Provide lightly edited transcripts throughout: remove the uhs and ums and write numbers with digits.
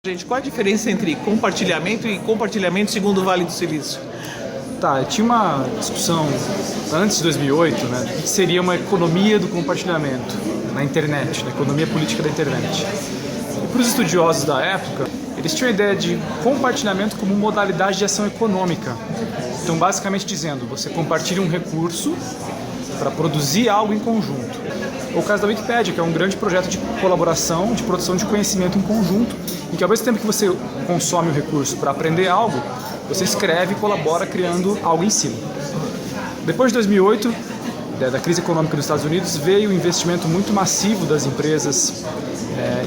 Gente, qual a diferença entre compartilhamento e compartilhamento segundo o Vale do Silício? Tá, tinha uma discussão antes de 2008, né, do que seria uma economia do compartilhamento na internet, na economia política da internet. E para os estudiosos da época, eles tinham a ideia de compartilhamento como modalidade de ação econômica. Então, basicamente dizendo, você compartilha um recurso para produzir algo em conjunto. O caso da Wikipédia, que é um grande projeto de colaboração, de produção de conhecimento em conjunto, em que ao mesmo tempo que você consome o recurso para aprender algo, você escreve e colabora criando algo em cima. Depois de 2008, da crise econômica dos Estados Unidos, veio o investimento muito massivo das empresas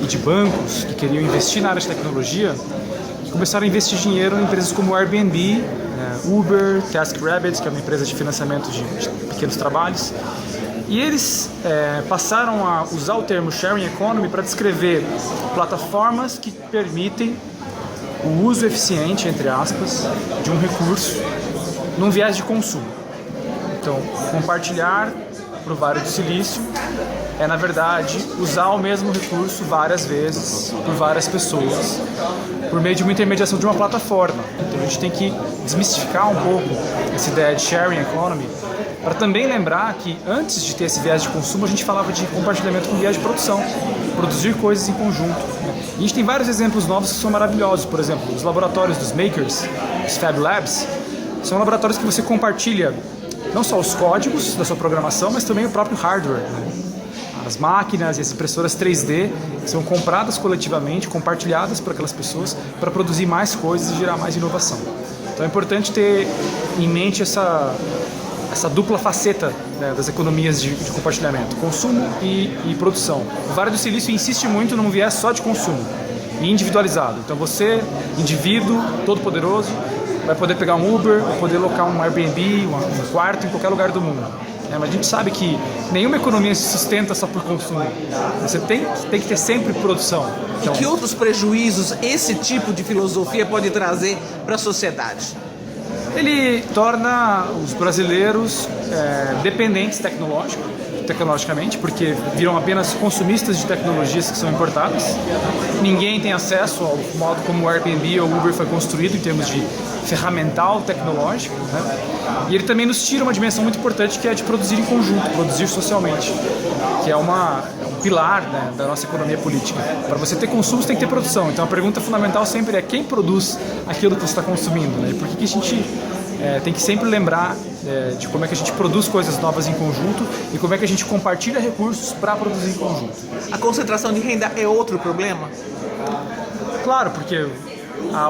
e de bancos que queriam investir na área de tecnologia e começaram a investir dinheiro em empresas como Airbnb, Uber, TaskRabbit, que é uma empresa de financiamento de pequenos trabalhos. E eles passaram a usar o termo sharing economy para descrever plataformas que permitem o uso eficiente, entre aspas, de um recurso num viés de consumo. Então, compartilhar para o Vale do Silício é, na verdade, usar o mesmo recurso várias vezes por várias pessoas por meio de uma intermediação de uma plataforma. Então, a gente tem que desmistificar um pouco essa ideia de sharing economy para também lembrar que antes de ter esse viés de consumo, a gente falava de compartilhamento com viés de produção, produzir coisas em conjunto. E a gente tem vários exemplos novos que são maravilhosos. Por exemplo, os laboratórios dos makers, os Fab Labs, são laboratórios que você compartilha não só os códigos da sua programação, mas também o próprio hardware. As máquinas e as impressoras 3D que são compradas coletivamente, compartilhadas por aquelas pessoas para produzir mais coisas e gerar mais inovação. Então é importante ter em mente essa dupla faceta, né, das economias de compartilhamento, consumo e produção. O Vale do Silício insiste muito num viés só de consumo e individualizado. Então você, indivíduo, todo poderoso, vai poder pegar um Uber, vai poder alocar um Airbnb, um quarto em qualquer lugar do mundo. Mas a gente sabe que nenhuma economia se sustenta só por consumo. Você tem que ter sempre produção. Então, e que outros prejuízos esse tipo de filosofia pode trazer para a sociedade? Ele torna os brasileiros dependentes tecnologicamente, porque viram apenas consumistas de tecnologias que são importadas. Ninguém tem acesso ao modo como o Airbnb ou o Uber foi construído em termos de ferramental tecnológico, né? E ele também nos tira uma dimensão muito importante, que é de produzir em conjunto, produzir socialmente, que é um pilar, né, da nossa economia política. Para você ter consumo, você tem que ter produção. Então a pergunta fundamental sempre é quem produz aquilo que você está consumindo, né? E por que a gente tem que sempre lembrar de como é que a gente produz coisas novas em conjunto e como é que a gente compartilha recursos para produzir em conjunto. A concentração de renda é outro problema? Claro, porque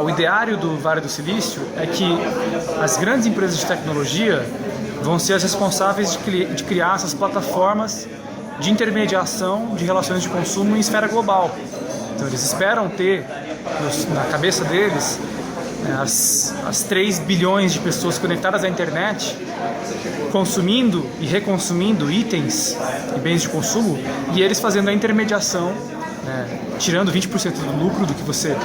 o ideário do Vale do Silício é que as grandes empresas de tecnologia vão ser as responsáveis de criar essas plataformas de intermediação de relações de consumo em esfera global. Então eles esperam ter na cabeça deles as 3 bilhões de pessoas conectadas à internet, consumindo e reconsumindo itens e bens de consumo, e eles fazendo a intermediação, tirando 20% do lucro do que você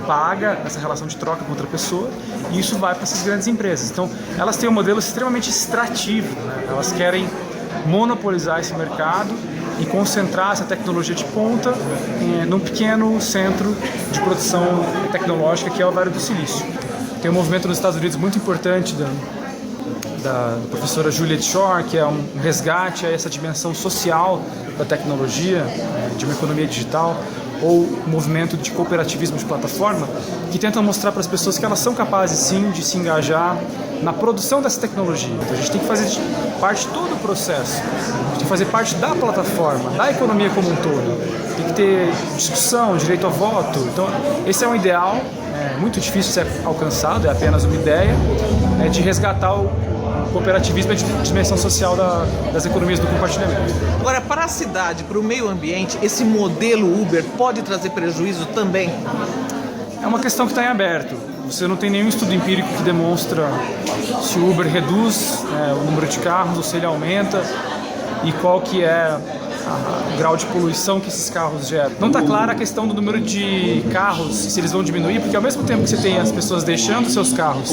paga nessa relação de troca com outra pessoa, e isso vai para essas grandes empresas. Então, elas têm um modelo extremamente extrativo, né? Elas querem monopolizar esse mercado e concentrar essa tecnologia de ponta num pequeno centro de produção tecnológica que é o Vale do Silício. Tem um movimento nos Estados Unidos muito importante da professora Juliet Shore, que é um resgate a essa dimensão social da tecnologia, de uma economia digital, ou um movimento de cooperativismo de plataforma, que tenta mostrar para as pessoas que elas são capazes sim de se engajar na produção dessa tecnologia. Então a gente tem que fazer parte de todo o processo, a gente tem que fazer parte da plataforma, da economia como um todo. Tem que ter discussão, direito a voto. Então esse é um ideal muito difícil de ser alcançado, é apenas uma ideia, de resgatar o cooperativismo e a dimensão social das economias do compartilhamento. Agora, para a cidade, para o meio ambiente, esse modelo Uber pode trazer prejuízo também? É uma questão que está em aberto. Você não tem nenhum estudo empírico que demonstra se o Uber reduz o número de carros ou se ele aumenta e qual que é o grau de poluição que esses carros geram. Não está clara a questão do número de carros, se eles vão diminuir, porque ao mesmo tempo que você tem as pessoas deixando seus carros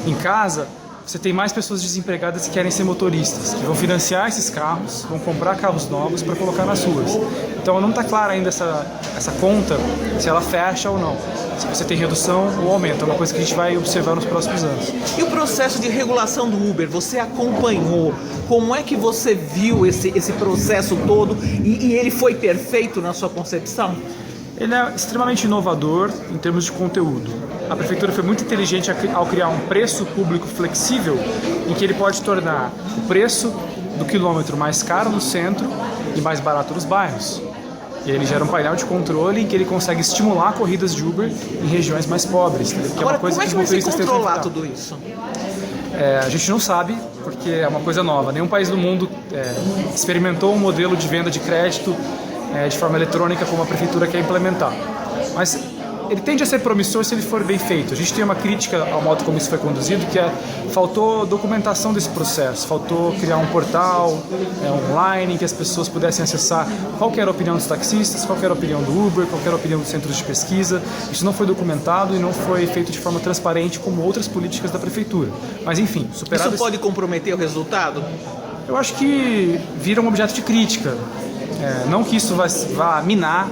em casa, você tem mais pessoas desempregadas que querem ser motoristas, que vão financiar esses carros, vão comprar carros novos para colocar nas ruas. Então não está clara ainda essa conta, se ela fecha ou não. Se você tem redução ou aumento, é uma coisa que a gente vai observar nos próximos anos. E o processo de regulação do Uber, você acompanhou? Como é que você viu esse processo todo e ele foi perfeito na sua concepção? Ele é extremamente inovador em termos de conteúdo. A prefeitura foi muito inteligente ao criar um preço público flexível, em que ele pode tornar o preço do quilômetro mais caro no centro e mais barato nos bairros. E ele gera um painel de controle em que ele consegue estimular corridas de Uber em regiões mais pobres. Que Agora, é uma coisa como é que vai se controlar tudo isso? A gente não sabe, porque é uma coisa nova. Nenhum país do mundo experimentou um modelo de venda de crédito de forma eletrônica como a prefeitura quer implementar. Mas ele tende a ser promissor se ele for bem feito. A gente tem uma crítica ao modo como isso foi conduzido, que faltou documentação desse processo, faltou criar um portal online em que as pessoas pudessem acessar qual que era a opinião dos taxistas, qual que era a opinião do Uber, qual que era a opinião dos centros de pesquisa. Isso não foi documentado e não foi feito de forma transparente como outras políticas da prefeitura. Mas enfim, superado... Isso pode comprometer o resultado? Eu acho que vira um objeto de crítica. Não que isso vá minar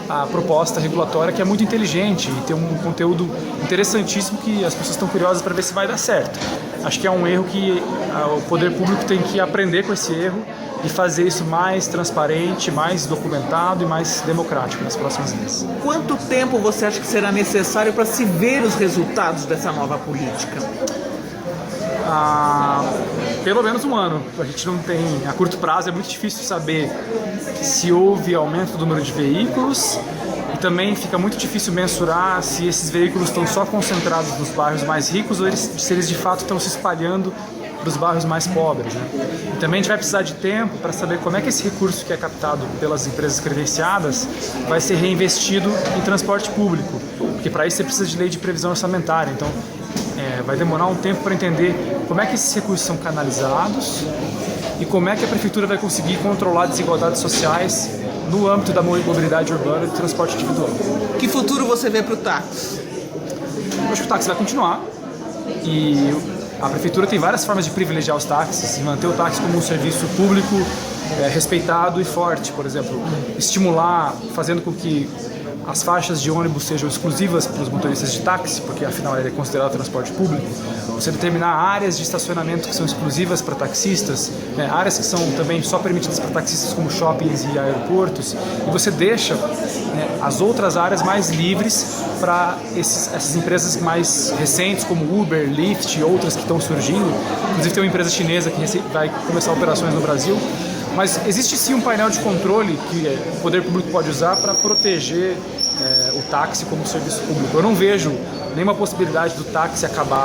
a proposta regulatória, que é muito inteligente e tem um conteúdo interessantíssimo que as pessoas estão curiosas para ver se vai dar certo. Acho que é um erro que o poder público tem que aprender com esse erro e fazer isso mais transparente, mais documentado e mais democrático nas próximas vezes. Quanto tempo você acha que será necessário para se ver os resultados dessa nova política? Pelo menos um ano. A gente não tem, a curto prazo é muito difícil saber se houve aumento do número de veículos e também fica muito difícil mensurar se esses veículos estão só concentrados nos bairros mais ricos ou se eles de fato estão se espalhando para os bairros mais pobres, né? E também a gente vai precisar de tempo para saber como é que esse recurso que é captado pelas empresas credenciadas vai ser reinvestido em transporte público, porque para isso você precisa de lei de previsão orçamentária. Então vai demorar um tempo para entender como é que esses recursos são canalizados e como é que a prefeitura vai conseguir controlar desigualdades sociais no âmbito da mobilidade urbana e do transporte individual. Que futuro você vê para o táxi? Eu acho que o táxi vai continuar e a prefeitura tem várias formas de privilegiar os táxis e manter o táxi como um serviço público respeitado e forte. Por exemplo, estimular, fazendo com que as faixas de ônibus sejam exclusivas para os motoristas de táxi, porque afinal ele é considerado transporte público. Você determinar áreas de estacionamento que são exclusivas para taxistas, áreas que são também só permitidas para taxistas como shoppings e aeroportos, e você deixa as outras áreas mais livres para essas empresas mais recentes como Uber, Lyft e outras que estão surgindo. Inclusive tem uma empresa chinesa que vai começar operações no Brasil. Mas existe sim um painel de controle que o poder público pode usar para proteger o táxi como serviço público. Eu não vejo nenhuma possibilidade do táxi acabar